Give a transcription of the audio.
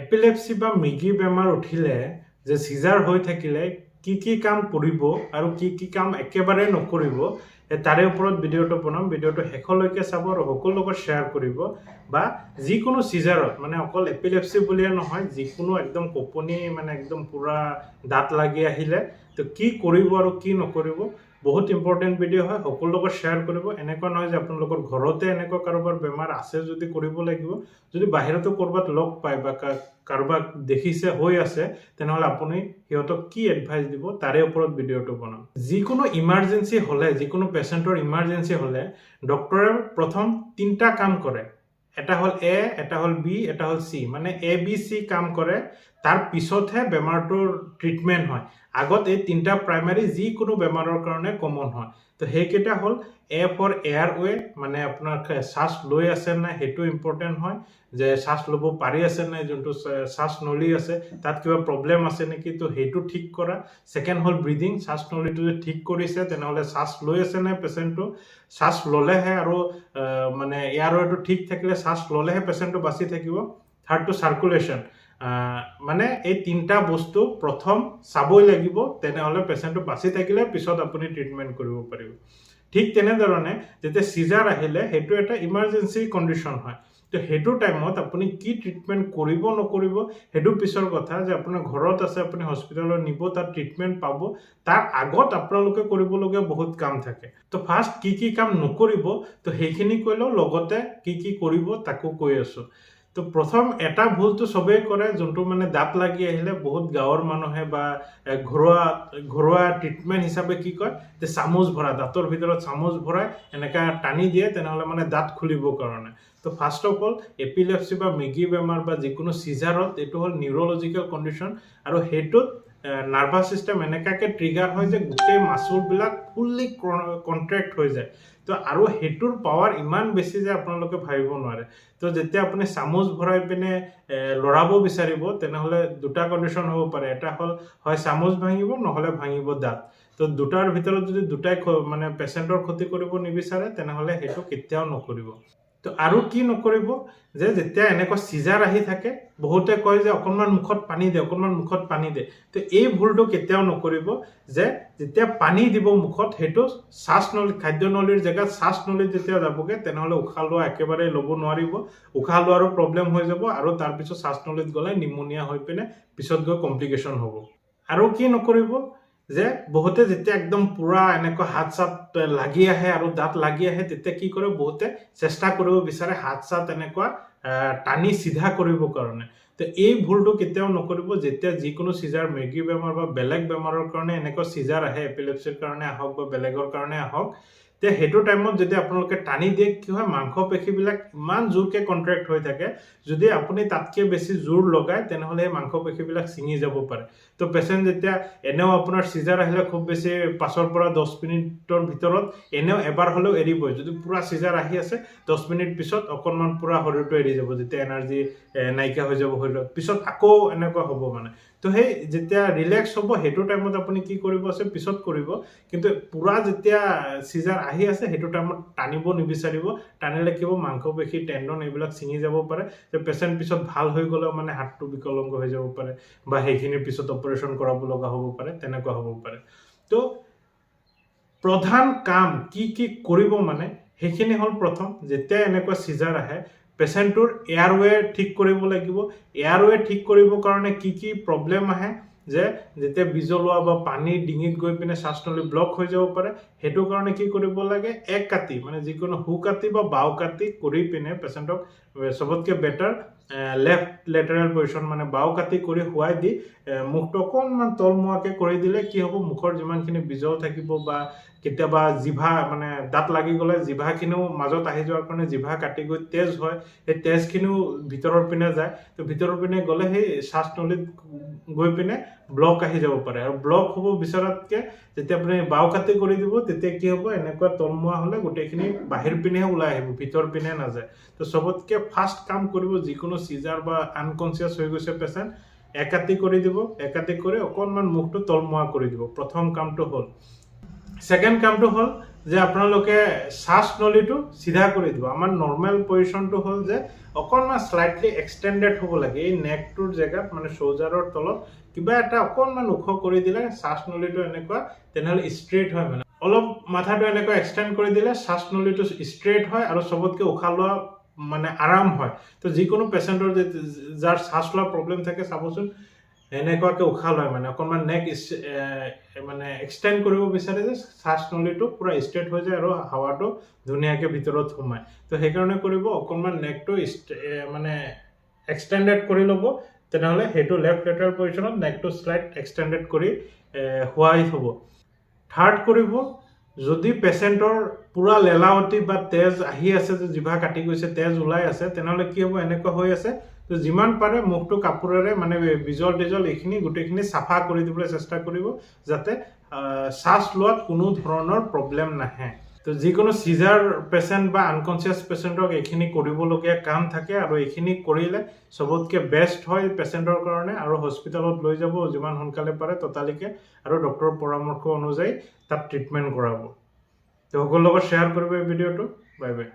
Epilepsy বা মৃগী বেমাৰ উঠিলে যে সিজাৰ হৈ থাকিলে কি কাম কৰিব আৰু কি কাম একেবাৰে নকৰিব তাৰে ওপৰত ভিডিঅ'টো বনাম। ভিডিঅ'টো শেষলৈকে চাব আৰু সকলোৰ লগত শ্বেয়াৰ কৰিব। বা যিকোনো সিজাৰত মানে অকল এপিলেপসি বুলিয়ে নহয়, যিকোনো একদম কঁপনি মানে একদম পুৰা দাঁত লাগি আহিলে তো কি কৰিব আৰু কি নকৰিব বহুত ইম্পৰ্টেণ্ট ভিডিঅ' হয়। সকলোৰ লগত শ্বেয়াৰ কৰিব। এনেকুৱা নহয় যে আপোনালোকৰ ঘৰতে এনেকুৱা কাৰোবাৰ বেমাৰ আছে যদি কৰিব লাগিব, যদি বাহিৰতো ক'ৰবাত লগ পায় বা কাৰোবাক দেখিছে হৈ আছে তেনেহ'লে আপুনি সিহঁতক কি এডভাইচ দিব তাৰে ওপৰত ভিডিঅ'টো বনাম। যিকোনো ইমাৰ্জেঞ্চি হ'লে, যিকোনো পেচেণ্টৰ ইমাৰ্জেঞ্চি হ'লে ডক্টৰে প্ৰথম 3টা কাম কৰে। এটা হ'ল এ, এটা হ'ল বি, এটা হ'ল চি, মানে ABC কাম কৰে। তাৰ পিছতহে বেমাৰটোৰ ট্ৰিটমেণ্ট হয়। আগত এই 3টা প্ৰাইমাৰী যিকোনো বেমাৰৰ কাৰণে কমন হয়। তো সেইকেইটা হ'ল এ ফৰ এয়াৰৱে, মানে আপোনাৰ শ্বাস লৈ আছে নাই সেইটো ইম্পৰ্টেণ্ট হয়, যে শ্বাস ল'ব পাৰি আছে নাই, যোনটো শ্বাস নলী আছে তাত কিবা প্ৰব্লেম আছে নেকি, তো সেইটো ঠিক কৰা। ছেকেণ্ড হ'ল ব্ৰিডিং, শ্বাস নলীটো যদি ঠিক কৰিছে তেনেহ'লে শ্বাস লৈ আছে নাই পেচেণ্টটো, শ্বাস ল'লেহে আৰু মানে এয়াৰৱেটো ঠিক থাকিলে শ্বাস ল'লেহে পেচেণ্টটো বাচি থাকিব। থাৰ্ডটো চাৰ্কুলেশ্যন, মানে এই 3টা বস্তু প্ৰথম চাবই লাগিব, তেনেহ'লে পেচেণ্টটো বাচি থাকিলে পিছত আপুনি ট্ৰিটমেণ্ট কৰিব পাৰিব। ঠিক তেনেধৰণে যেতিয়া সিজাৰ আহিলে সেইটো এটা ইমাৰ্জেঞ্চি কণ্ডিশ্যন হয়। তো সেইটো টাইমত আপুনি কি ট্ৰিটমেণ্ট কৰিব নকৰিব সেইটো পিছৰ কথা, যে আপোনাৰ ঘৰত আছে আপুনি হস্পিটেলত নিব, তাত ট্ৰিটমেণ্ট পাব। তাৰ আগত আপোনালোকে কৰিবলগীয়া বহুত কাম থাকে। তো ফাৰ্ষ্ট কি কাম নকৰিব তো সেইখিনি কৈ লওঁ, লগতে কি কৰিব তাকো কৈ আছোঁ। তো প্ৰথম এটা ভুলটো চবেই কৰে, যোনটো মানে দাঁত লাগি আহিলে বহুত গাঁৱৰ মানুহে বা ঘৰুৱা ট্ৰিটমেণ্ট হিচাপে কি কয় যে চামুচ ভৰা, দাঁতৰ ভিতৰত চামুচ ভৰাই এনেকা টানি দিয়ে তেনেহ'লে মানে দাঁত খুলিবৰ কাৰণে। তো ফাৰ্ষ্ট অফ অল এপিলেপসি বা মৃগী বেমাৰ বা যিকোনো সিজাৰত এইটো হ'ল নিউৰলজিকেল কণ্ডিশ্যন, আৰু সেইটোত নাৰ্ভাছ ছিষ্টেম এনেকুৱাকৈ ট্ৰিগাৰ হয় যে গোটেই মাচুলবিলাক ফুল্লি কণ্ট্ৰেক্ট হৈ যায়। তো আৰু সেইটোৰ পাৱাৰ ইমান বেছি যে আপোনালোকে ভাবিব নোৱাৰে। তো যেতিয়া আপুনি চামুচ ভৰাই পিনে লৰাব বিচাৰিব তেনেহ'লে 2টা কণ্ডিশ্যন হ'ব পাৰে। এটা হ'ল হয় চামুচ ভাঙিব, নহ'লে ভাঙিব দাঁত। তো 2টাৰ ভিতৰত যদি 2টাই মানে পেচেণ্টৰ ক্ষতি কৰিব নিবিচাৰে তেনেহ'লে সেইটো কেতিয়াও নকৰিব। তো আৰু কি নকৰিব, যে যেতিয়া এনেকুৱা সিজাৰ আহি থাকে বহুতে কয় যে অকণমান মুখত পানী দে, অকণমান মুখত পানী দে। তো এই ভুলটো কেতিয়াও নকৰিব, যে যেতিয়া পানী দিব মুখত সেইটো শ্বাসনলী, খাদ্যনলীৰ জেগাত শ্বাসনলীত যেতিয়া যাবগৈ তেনেহ'লে উশাহ লোৱা একেবাৰে ল'ব নোৱাৰিব, উশাহ লোৱাৰো প্ৰব্লেম হৈ যাব, আৰু তাৰপিছত শ্বাসনলীত গ'লে নিমনিয়া হৈ পিনে পিছত গৈ কমপ্লিকেশ্যন হ'ব। আৰু কি নকৰিব, যে বহুতে যেতিয়া একদম পুৰা এনেকুৱা হাত চাত লাগি আহে আৰু দাঁত লাগি আহে তেতিয়া কি কৰে, বহুতে চেষ্টা কৰিব বিচাৰে হাত চাত এনেকুৱা টানি চিধা কৰিবৰ কাৰণে। তো এই ভুলটো কেতিয়াও নকৰিব। যেতিয়া যিকোনো সিজাৰ, মৃগী বেমাৰ বা বেলেগ বেমাৰৰ কাৰণে এনেকুৱা সিজাৰ আহে, এপিলেপচিৰ কাৰণে আহক বা বেলেগৰ কাৰণে আহক, তে সেইটো টাইমত যদি আপোনালোকে টানি দিয়ে কি হয়, মাংসপেশীবিলাক ইমান জোৰকৈ কণ্ট্ৰেক্ট হৈ থাকে, যদি আপুনি তাতকৈ বেছি জোৰ লগায় তেনেহ'লে সেই মাংসপেশীবিলাক ছিঙি যাব পাৰে। তো পেচেণ্ট যেতিয়া এনেও আপোনাৰ সিজাৰ আহিলে খুব বেছি 5 পৰা 10 মিনিটৰ ভিতৰত এনেও এবাৰ হ'লেও এৰিবই। যদি পুৰা সিজাৰ আহি আছে 10 মিনিট পিছত অকণমান পুৰা শৰীৰটো এৰি যাব, যেতিয়া এনাৰ্জি নাইকিয়া হৈ যাব শৰীৰত, পিছত আকৌ এনেকুৱা হ'ব মানে। তো সেই যেতিয়া ৰিলেক্স হ'ব সেইটো টাইমত আপুনি কি কৰিব আছে পিছত কৰিব, কিন্তু পুৰা যেতিয়া সিজাৰ আহি আছে সেইটো টাইমত টানিব নিবিচাৰিব। টানিলে কি হ'ব, মাংসপেশী, টেণ্ডন এইবিলাক ছিঙি যাব পাৰে। তো পেচেণ্ট পিছত ভাল হৈ গ'লেও মানে হাতটো বিকলাংগ হৈ যাব পাৰে, বা সেইখিনিৰ পিছত অপাৰেশ্যন কৰাব লগা হ'ব পাৰে, তেনেকুৱা হ'ব পাৰে। তো প্ৰধান কাম কি কৰিব মানে সেইখিনি হ'ল, প্ৰথম যেতিয়া এনেকুৱা সিজাৰ আহে পেচেণ্টটোৰ এয়াৰৱে ঠিক কৰিব লাগিব। এয়াৰৱে ঠিক কৰিবৰ কাৰণে কি প্ৰব্লেম আহে, যে যেতিয়া বিজলোৱা বা পানী ডিঙিত গৈ পিনে শ্বাসনলী ব্লক হৈ যাব পাৰে, সেইটো কাৰণে কি কৰিব লাগে, এক কাটি মানে যিকোনো সু কাটি বা বাও কাটি কৰি পিনে পেচেণ্টক চবতকৈ বেটাৰ লেফ্ট লেটাৰেল পজিশ্যন মানে বাও কাটি কৰি শুৱাই দি মুখটো অকণমান তলমুৱাকৈ কৰি দিলে কি হ'ব, মুখৰ যিমানখিনি বিজল থাকিব বা কেতিয়াবা জিভা মানে দাঁত লাগি গ'লে জিভাখিনিও মাজত আহি যোৱাৰ কাৰণে জিভা কাটি গৈ তেজ হয়, সেই তেজখিনিও ভিতৰৰ পিনে যায়। তো ভিতৰৰ পিনে গ'লে সেই শ্বাসনলীত গৈ পিনে ব্লক আহি যাব পাৰে, আৰু ব্লক হ'ব বিচৰাতকৈ যেতিয়া আপুনি বাও কাটি কৰি দিব তেতিয়া কি হ'ব, এনেকুৱা তলমুৱা হ'লে গোটেইখিনি বাহিৰ পিনেহে ওলাই আহিব, ভিতৰ পিনে নাযায়। তো চবতকৈ ফাৰ্ষ্ট কাম কৰিব, যিকোনো সিজাৰ বা আনকনচিয়াছ হৈ গৈছে পেচেণ্ট, একাতি কৰি দিব, একাতি কৰি অকণমান মুখটো তলমুৱা কৰি দিব। প্ৰথম কামটো হ'ল। ছেকেণ্ড কামটো হ'ল যে আপোনালোকে শ্বাসনলীটো চিধা কৰি দিব। আমাৰ নৰ্মেল পজিশ্যনটো হ'ল যে অকণমান স্লাইটলি এক্সটেণ্ডেড হ'ব লাগে। এই নেকটোৰ জেগাত মানে শৌজাৰৰ তলত কিবা এটা অকণমান ওখ কৰি দিলে শ্বাসনলীটো এনেকুৱা তেনেহ'লে ষ্ট্ৰেইট হয়। মানে অলপ মাথাটো এনেকুৱা এক্সটেণ্ড কৰি দিলে শ্বাসনলীটো ষ্ট্ৰেইট হয় আৰু চবতকৈ উশাহ লোৱা মানে আৰাম হয়। তো যিকোনো পেচেণ্টৰ যাৰ শ্বাস লোৱা প্ৰব্লেম থাকে চাবচোন এনেকুৱাকৈ উশাহ লয়, মানে অকণমান নেক মানে এক্সটেণ্ড কৰিব বিচাৰে যে শ্বাসনলীটো পূৰা ষ্ট্ৰেইট হৈ যায় আৰু হাৱাটো ধুনীয়াকৈ ভিতৰত সোমায়। তো সেইকাৰণে কৰিব অকণমান নেকটো মানে এক্সটেণ্ডেড কৰি ল'ব। তেনেহ'লে সেইটো লেফ্ট লেটাৰেল পজিশ্যনত নেকটো শ্লাইড এক্সটেণ্ডেড কৰি শুৱাই থ'ব। থাৰ্ড কৰিব, যদি পেচেণ্টৰ পূৰা লেলাৱতী বা তেজ আহি আছে, যে জিভা কাটি গৈছে তেজ ওলাই আছে, তেনেহ'লে কি হ'ব, এনেকুৱা হৈ আছে তো যিমান পাৰে মুখটো কাপোৰেৰে মানে বিজল টিজল এইখিনি গোটেইখিনি চাফা কৰি দিবলৈ চেষ্টা কৰিব, যাতে শ্বাস লোৱাত কোনো ধৰণৰ প্ৰব্লেম নাহে। তো যিকোনো চিজাৰ পেচেণ্ট বা আনকনচিয়াছ পেচেণ্টক এইখিনি কৰিবলগীয়া কাম থাকে আৰু এইখিনি কৰিলে চবতকৈ বেষ্ট হয় পেচেণ্টৰ কাৰণে, আৰু হস্পিটেলত লৈ যাব যিমান সোনকালে পাৰে ততালিকে আৰু ডক্টৰৰ পৰামৰ্শ অনুযায়ী তাত ট্ৰিটমেণ্ট কৰাব। তো সকলোৰ লগত শ্বেয়াৰ কৰিব এই ভিডিঅ'টো। Bye bye.